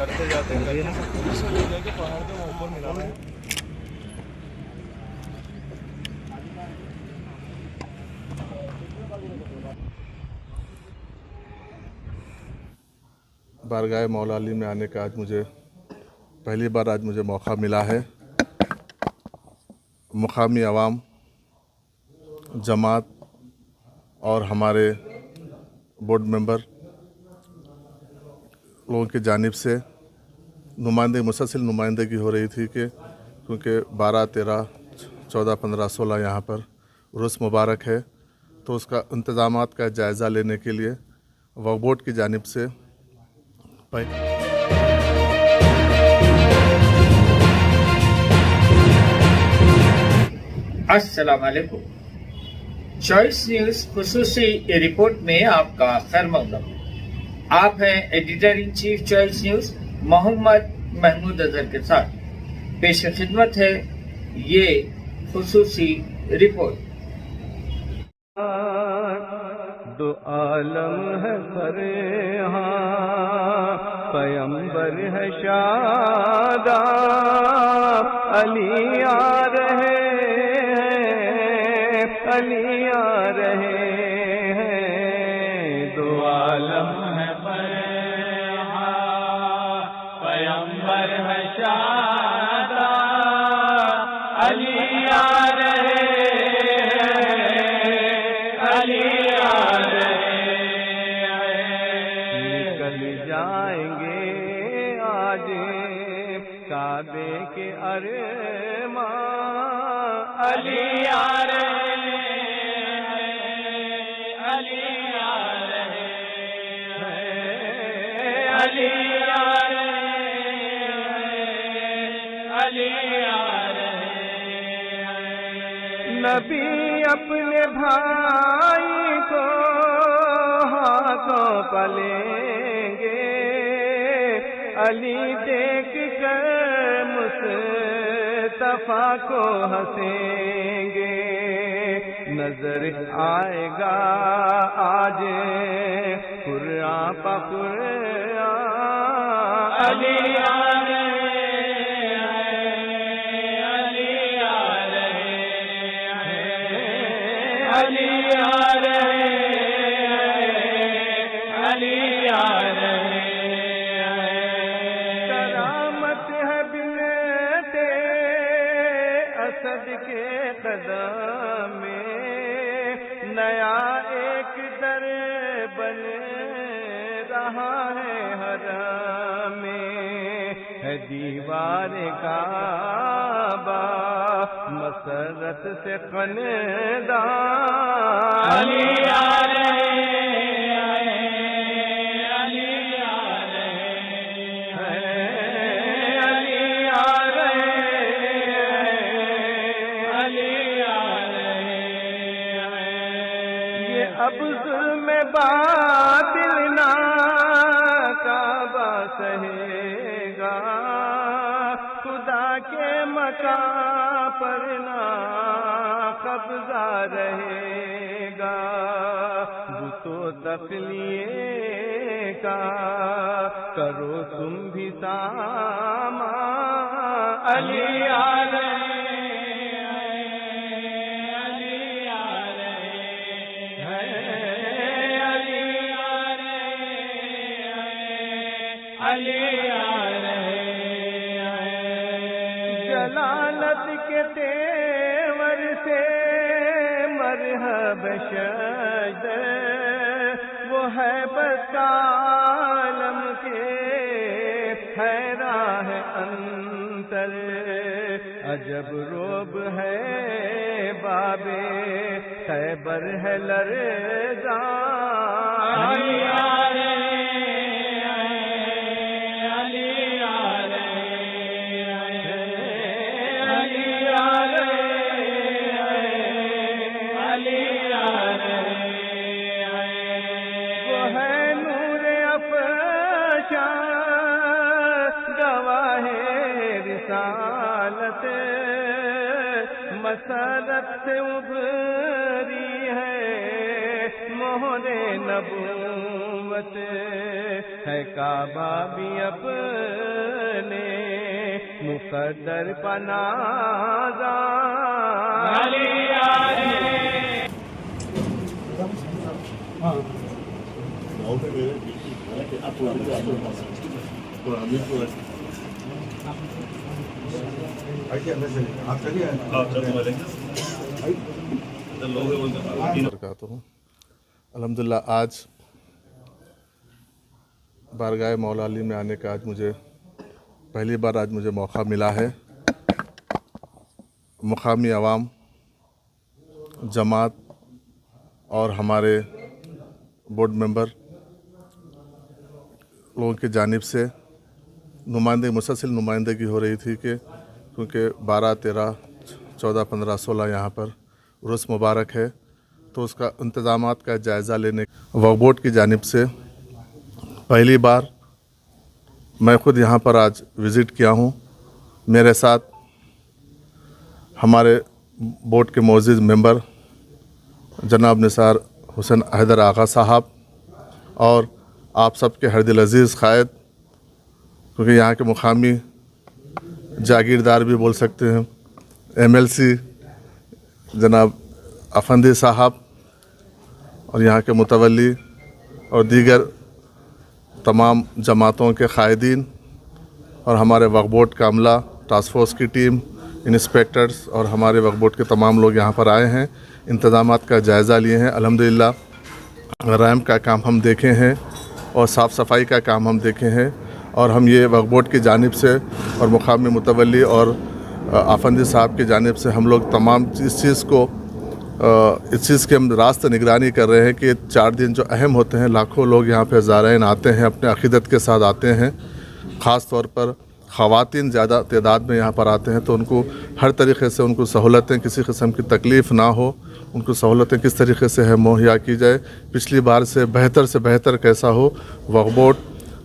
करते जाते पहाड़ के ऊपर मिला है। बारगाह मौला अली में आने का आज मुझे पहली बार मौका मिला है। मुकामी अवाम, जमात और हमारे बोर्ड मेंबर लोगों की जानिब से मुसलसल नुमाइंदगी हो रही थी कि क्योंकि 12, 13, 14, 15, 16 यहाँ पर उर्स मुबारक है, तो उसका इंतज़ामात का जायज़ा लेने के लिए वक्फ बोर्ड की जानिब से अस्सलाम वालेकुम। चॉइस न्यूज खुसूसी रिपोर्ट में आपका खैर मकदम। आप हैं editor in chief Choice News Mohammad Mahmood Azhar के साथ। पेश खिदमत है ये खुसूसी रिपोर्ट। दो आलम है फरेहा, पैगंबर है शादा, अली आ रहे हैं, अली आ रहे हैं। दो आलम है फरेहा, पैगंबर है शादा, अली आ रहे हैं, अली आ रहे हैं। निकल जाएंगे आज काबे के अरमां, अली आ रहे हैं, अली आ रहे हैं, अली आ रहे हैं, अली आ रहे हैं। नबी अपने भाई को हाथों पलेंगे, अली देख कर मुस्तफा को हंसेंगे। नजर आएगा आज कुरान पा कुरान, अली आ रहे हैं, अली आ रहे हैं, अली आ रहे हैं, अली आ रहे हैं। करामत है बिनते असद के कदम में, नया एक दर बन रहा है हरम में। है दीवार काबा मसरत से खनदा, अली आ रहे हैं, अली आ रहे हैं, अली आ रहे हैं, अली आ रहे हैं। ये अब जुल्म बातिल ना काबा सहेगा, खुदा के मकाम पर ना कब्जा रहेगा। बुतो तकलिए का करो तुम भी सामा, अली आ रहे हैं, अली आ रहे हैं, अली आ रहे हैं, अली आ रहे हैं। जलालत के तेवर से मरहब शद, वो है बकालम के हैरान है अंतर। अजब रोब है बाबे खैबर है लरज़ा, अली आ रहे हैं, अली आ रहे हैं, अली आ रहे हैं, अली आ रहे हैं। वो है नूर अफ़शां गवाहे रिसालत, मसरत से उभरी है मोहरे नबूवत है काबा भी अपने मुकद्दर पनाज़ा अली यारे अल्हम्दुलिल्लाह आज बारगाह मौला अली में आने का आज मुझे पहली बार आज मुझे मौका मिला है। मुकामी अवाम, जमात और हमारे बोर्ड मेंबर लोगों की जानिब से मुसलसल नुमाइंदगी हो रही थी कि क्योंकि 12, 13, 14, 15, 16 यहाँ पर उर्स मुबारक है, तो उसका इंतज़ामात का जायज़ा लेने वक्फ बोर्ड की जानिब से पहली बार मैं ख़ुद यहाँ पर आज विज़िट किया हूँ। मेरे साथ हमारे बोर्ड के मोअज़्ज़िज़ मेंबर जनाब निसार हुसैन हैदर आगा साहब और आप सबके हरदिल अज़ीज़ क़ायद, क्योंकि यहाँ के मुकामी जागीरदार भी बोल सकते हैं, MLC जनाब अफंदी साहब और यहाँ के मुतवल्ली और दीगर तमाम जमातों के क़ायदीन और हमारे वक्फ बोर्ड का अमला, टास्क फोर्स की टीम, इंस्पेक्टर्स और हमारे वक्फ बोर्ड के तमाम लोग यहाँ पर आए हैं, इंतज़ामात का जायज़ा लिए हैं। अल्हम्दुलिल्लाह रैम्प का काम हम देखे हैं और साफ़ सफाई का काम हम देखे हैं, और हम ये वक्फ बोर्ड की जानिब से और मुकामी मुतवल्ली और आफंदी साहब की जानिब से हम लोग तमाम इस चीज़ की हम रास्त निगरानी कर रहे हैं कि 4 दिन जो अहम होते हैं, लाखों लोग यहाँ पे ज़ारईन आते हैं, अपने अक़ीदत के साथ आते हैं, ख़ास तौर पर ख़वातीन ज़्यादा तादाद में यहाँ पर आते हैं, तो उनको हर तरीक़े से उनको सहूलतें, किसी किस्म की तकलीफ़ ना हो, उनको सहूलतें किस तरीक़े से है मुहैया की जाए, पिछली बार से बेहतर कैसा हो, वक्फ बोर्ड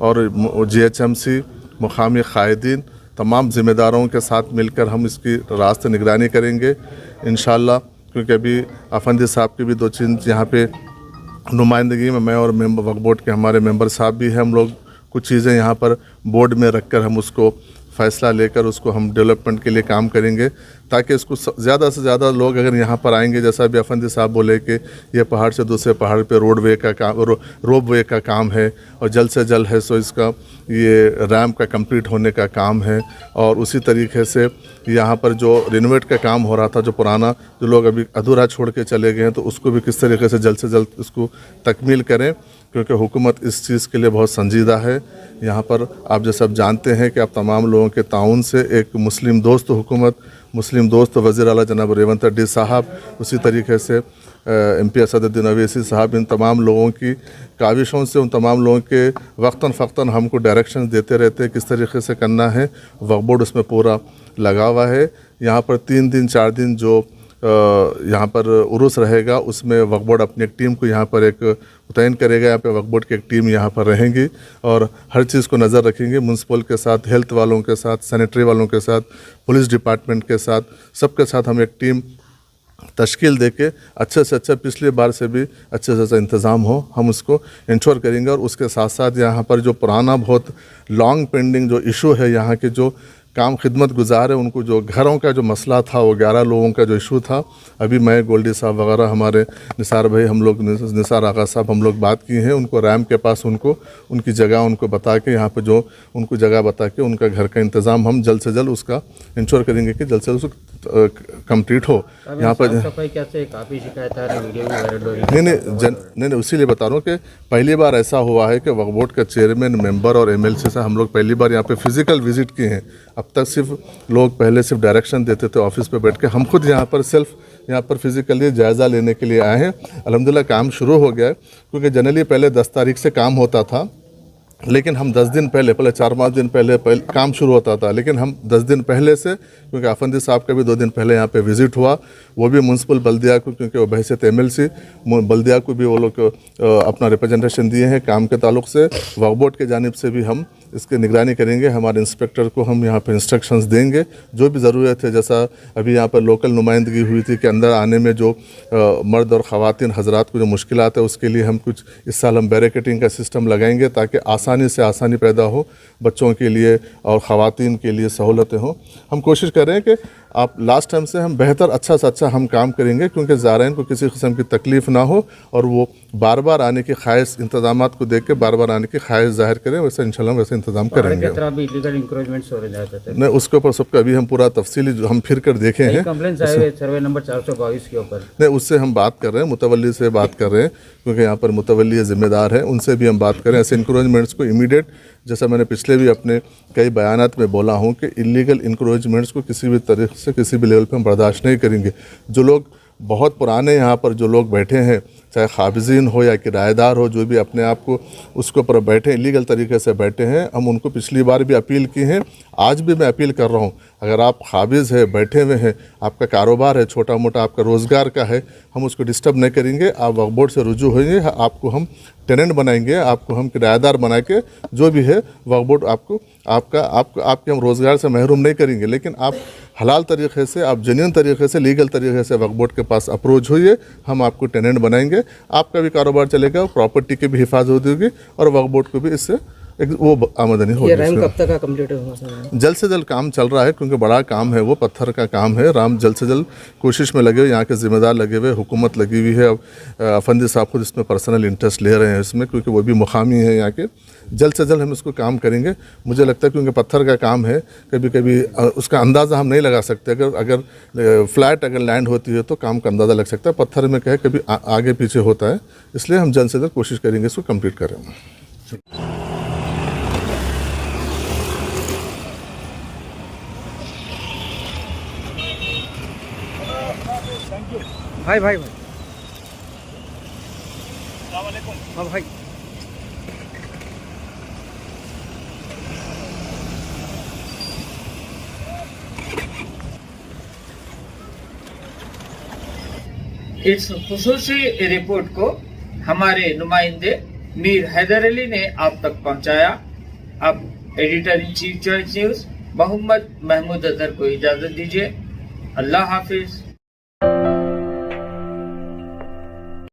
और GHMC मुकामी क़ायदीन तमाम ज़िम्मेदारों के साथ मिलकर हम इसकी रास्त निगरानी करेंगे इंशाअल्लाह। क्योंकि अभी अफंदी साहब की भी 2 चीज़ यहाँ पे नुमाइंदगी में मैं और वक्फ बोर्ड के हमारे मेंबर साहब भी हैं, हम लोग कुछ चीज़ें यहाँ पर बोर्ड में रखकर हम उसको फ़ैसला लेकर उसको हम डेवलपमेंट के लिए काम करेंगे, ताकि इसको ज़्यादा से ज़्यादा लोग अगर यहाँ पर आएंगे, जैसा भी अफंदी साहब बोले कि ये पहाड़ से दूसरे पहाड़ पे रोपवे का काम है और जल्द से जल्द है सो इसका ये रैम्प का कंप्लीट होने का काम है, और उसी तरीके से यहाँ पर जो रिनोवेट का काम हो रहा था, जो पुराना जो लोग अभी अधूरा छोड़ के चले गए हैं, तो उसको भी किस तरीके से जल्द उसको तकमील करें, क्योंकि हुकूमत इस चीज़ के लिए बहुत संजीदा है। यहाँ पर आप जो सब जानते हैं कि आप तमाम लोगों के ताउन से एक मुस्लिम दोस्त हुकूमत, मुस्लिम दोस्त वज़ीर आला जनाब रेवंत रेड्डी साहब, उसी तरीके से MP असदुद्दीन अवैसी साहब, इन तमाम लोगों की काविशों से उन तमाम लोगों के वक्तन फ़क्तन हमको डायरेक्शन देते रहते हैं किस तरीके से करना है। वक्फ बोर्ड उसमें पूरा लगा हुआ है। यहाँ पर 3 दिन 4 दिन जो यहाँ पर उर्स रहेगा, उसमें वक्फ बोर्ड अपनी एक टीम को यहाँ पर एक मुतयन करेगा। यहाँ पे वक्फ बोर्ड की एक टीम यहाँ पर रहेंगी और हर चीज़ को नज़र रखेंगे, म्यूनसिपल के साथ, हेल्थ वालों के साथ, सैनिटरी वालों के साथ, पुलिस डिपार्टमेंट के साथ, सबके साथ हम एक टीम तश्कील देके अच्छे से अच्छा, पिछली बार से भी अच्छे से अच्छा इंतज़ाम हो, हम उसको इंश्योर करेंगे। और उसके साथ साथ यहाँ पर जो पुराना बहुत लॉन्ग पेंडिंग जो इशू है, यहाँ के जो काम खिदमत गुजार है, उनको जो घरों का जो मसला था, वो 11 लोगों का जो इशू था, अभी मैं गोल्डी साहब वगैरह, हमारे निसार भाई, हम लोग निसार आगा साहब, हम लोग बात की हैं, उनको रैम्प के पास उनको उनकी जगह उनको बता के, यहाँ पे जो उनको जगह बता के उनका घर का इंतज़ाम हम जल्द से जल्द उसका इंश्योर करेंगे कि जल्द से जल्द उसको कंप्लीट हो। यहाँ पर काफ़ी शिकायत आ रही, वीडियो भी वायरल हो रही है। नहीं, उसीलिए बता रहा हूँ कि पहली बार ऐसा हुआ है कि वक्फ बोर्ड का चेयरमैन, मेंबर और MLC से हम लोग पहली बार यहाँ पे फिज़िकल विज़िट किए हैं। अब तक सिर्फ लोग पहले सिर्फ डायरेक्शन देते थे ऑफिस पे बैठ के, हम खुद यहाँ पर यहाँ पर फिज़िकली जायज़ा लेने के लिए आए हैं। अल्हम्दुलिल्लाह काम शुरू हो गया है, क्योंकि जनरली पहले 10 तारीख से काम होता था, लेकिन हम 10 दिन पहले 4-5 दिन पहले काम शुरू होता था, लेकिन हम 10 दिन पहले से, क्योंकि अफंदी साहब का भी 2 दिन पहले यहाँ पे विज़िट हुआ, वो भी म्यूनसिपल बल्दिया को, क्योंकि वो बहैसियत MLC बल्दिया को भी वो लोग अपना रिप्रेजेंटेशन दिए हैं काम के ताल्लुक़ से। वक्फ बोर्ड के जानिब से भी हम इसकी निगरानी करेंगे। हमारे इंस्पेक्टर को हम यहाँ पर इंस्ट्रक्शंस देंगे, जो भी ज़रूरत है। जैसा अभी यहाँ पर लोकल नुमाइंदगी हुई थी कि अंदर आने में जो मर्द और ख़वातीन हजरात को जो मुश्किलात है, उसके लिए हम कुछ इस साल हम बैरिकेडिंग का सिस्टम लगाएंगे ताकि आसानी से आसानी पैदा हो, बच्चों के लिए और ख़वातीन के लिए सहूलतें हों। हम कोशिश कर रहे हैं कि आप लास्ट टाइम से हम बेहतर अच्छा से अच्छा हम काम करेंगे, क्योंकि ज़ायरीन को किसी किस्म की तकलीफ़ ना हो और वो बार बार आने की ख्वाहिश, इंतज़ामात को देख के बार बार आने की ख्वाहिश जाहिर करें। वैसे इंशाल्लाह वैसे इंतज़ाम करेंगे। इलीगल इंक्रोचमेंट्स हो रहे थे नहीं, उसके ऊपर सबका अभी हम पूरा तफसीली हम फिर कर देखे हैं। कंप्लेंट्स आए हुए सर्वे नंबर 422 के ऊपर। नहीं, उससे हम बात कर रहे हैं, मुतवल्ली से बात कर रहे हैं, क्योंकि यहाँ पर मुतवल्ली ज़िम्मेदार है, उनसे भी हम बात करें। ऐसे इंक्रोचमेंट्स को इमीडिएट, जैसा मैंने पिछले भी अपने कई बयानात में बोला हूँ कि इलीगल इंक्रोचमेंट्स को किसी भी तरीके से किसी भी लेवल पे हम बर्दाश्त नहीं करेंगे। जो लोग बहुत पुराने यहाँ पर जो लोग बैठे हैं, चाहे खाबिजीन हो या किराएदार हो, जो भी अपने आप को उसके ऊपर बैठे इलीगल तरीके से बैठे हैं, हम उनको पिछली बार भी अपील की हैं, आज भी मैं अपील कर रहा हूँ। अगर आप खाबिज है, बैठे हुए हैं, आपका कारोबार है, छोटा मोटा आपका रोज़गार का है, हम उसको डिस्टर्ब नहीं करेंगे। आप वक्फ बोर्ड से रुजू होंगे, आपको हम टेनेंट बनाएंगे, आपको हम किराएदार बना के जो भी है वक्फ बोर्ड आपको आपके हम रोज़गार से महरूम नहीं करेंगे। लेकिन आप हलाल तरीके से, आप जेन्युइन तरीके से, लीगल तरीके से वक्फ बोर्ड के पास अप्रोच होइए, हम आपको टेनेंट बनाएंगे। आपका भी कारोबार चलेगा, प्रॉपर्टी की भी हिफाजत होगी और वक्फ बोर्ड को भी इससे वो आमदनी होगी। कब तक कंप्लीट होगा? जल्द से जल्द काम चल रहा है, क्योंकि बड़ा काम है, वो पत्थर का काम है। राम जल्द से जल्द कोशिश में लगे हुए, यहाँ के ज़िम्मेदार लगे हुए, हुकूमत लगी हुई है। अब अफंदी साहब खुद इसमें पर्सनल इंटरेस्ट ले रहे हैं इसमें, क्योंकि वो भी मुकामी है यहाँ के। जल्द से जल्द हम इसको काम करेंगे। मुझे लगता है क्योंकि पत्थर का काम है, कभी कभी उसका अंदाज़ा हम नहीं लगा सकते। अगर फ्लैट अगर लैंड होती है तो काम का अंदाज़ा लग सकता है, पत्थर में कहे कभी आगे पीछे होता है। इसलिए हम जल्द से जल्द कोशिश करेंगे इसको कंप्लीट करें। भाई भाई भाई हाँ भाई इस खुसूसी रिपोर्ट को हमारे नुमाइंदे मीर हैदर अली ने आप तक पहुंचाया। अब editor in chief Choice News Mohammad Mahmood Azhar को इजाजत दीजिए। अल्लाह हाफिज।